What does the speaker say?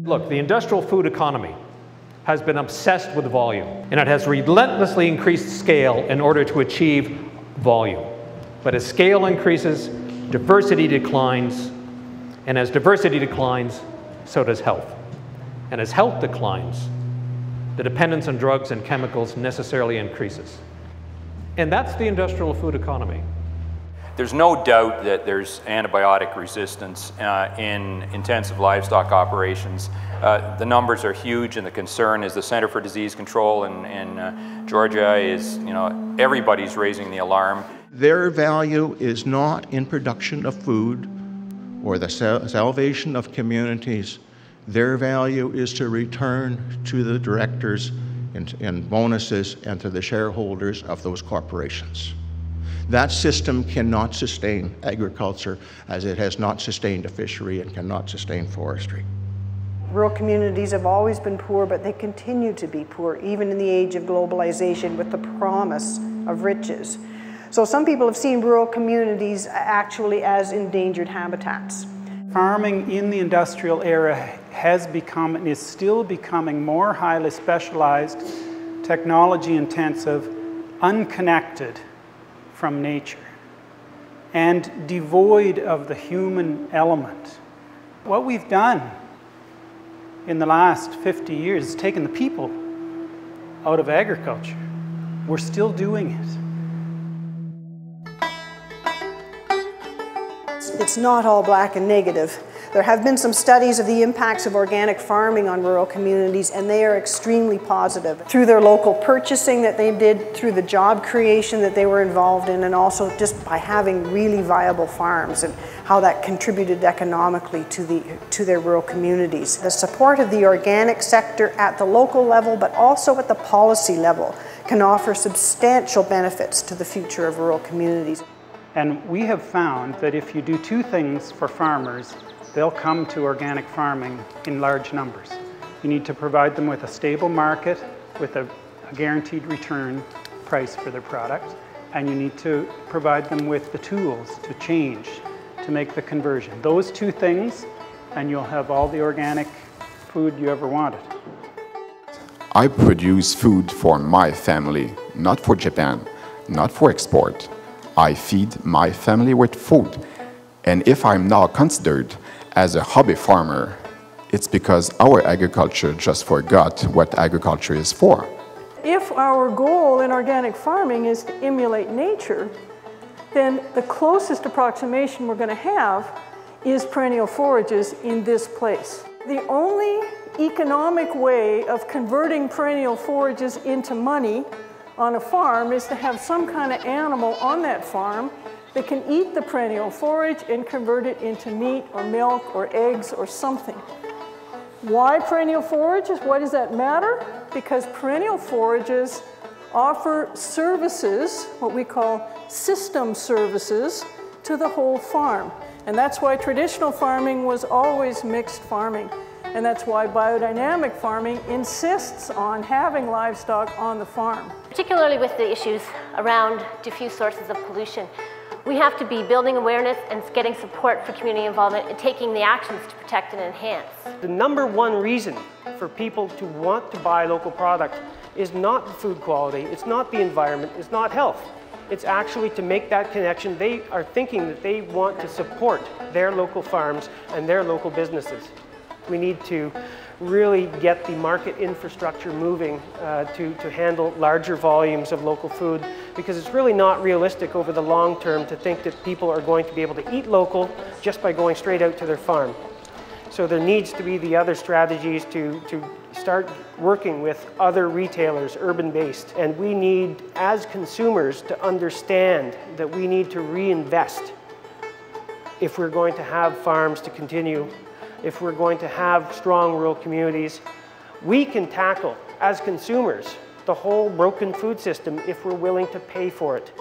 Look, the industrial food economy has been obsessed with volume, and it has relentlessly increased scale in order to achieve volume. But as scale increases, diversity declines, and as diversity declines, so does health. And as health declines, the dependence on drugs and chemicals necessarily increases. And that's the industrial food economy. There's no doubt that there's antibiotic resistance in intensive livestock operations. The numbers are huge, and the concern is the Center for Disease Control in Georgia is, everybody's raising the alarm. Their value is not in production of food or the salvation of communities. Their value is to return to the directors in bonuses and to the shareholders of those corporations. That system cannot sustain agriculture as it has not sustained a fishery and cannot sustain forestry. Rural communities have always been poor, but they continue to be poor, even in the age of globalization with the promise of riches. So some people have seen rural communities actually as endangered habitats. Farming in the industrial era has become and is still becoming more highly specialized, technology intensive, unconnected from nature, and devoid of the human element. What we've done in the last 50 years is taken the people out of agriculture. We're still doing it. It's not all black and negative. There have been some studies of the impacts of organic farming on rural communities, and they are extremely positive. Through their local purchasing that they did, through the job creation that they were involved in, and also just by having really viable farms and how that contributed economically to their rural communities. The support of the organic sector at the local level, but also at the policy level, can offer substantial benefits to the future of rural communities. And we have found that if you do two things for farmers, they'll come to organic farming in large numbers. You need to provide them with a stable market with a guaranteed return price for their product, and you need to provide them with the tools to change, to make the conversion. Those two things, and you'll have all the organic food you ever wanted. I produce food for my family, not for Japan, not for export. I feed my family with food. And if I'm now considered as a hobby farmer, it's because our agriculture just forgot what agriculture is for. If our goal in organic farming is to emulate nature, then the closest approximation we're going to have is perennial forages in this place. The only economic way of converting perennial forages into money on a farm is to have some kind of animal on that farm that can eat the perennial forage and convert it into meat or milk or eggs or something. Why perennial forages? Why does that matter? Because perennial forages offer services, what we call system services, to the whole farm. And that's why traditional farming was always mixed farming. And that's why biodynamic farming insists on having livestock on the farm. Particularly with the issues around diffuse sources of pollution, we have to be building awareness and getting support for community involvement and taking the actions to protect and enhance. The number one reason for people to want to buy local product is not the food quality, it's not the environment, it's not health. It's actually to make that connection. They are thinking that they want to support their local farms and their local businesses. We need to really get the market infrastructure moving to handle larger volumes of local food, because it's really not realistic over the long term to think that people are going to be able to eat local just by going straight out to their farm. So there needs to be the other strategies to start working with other retailers, urban-based. And we need, as consumers, to understand that we need to reinvest if we're going to have farms to continue, if we're going to have strong rural communities. We can tackle, as consumers, the whole broken food system if we're willing to pay for it.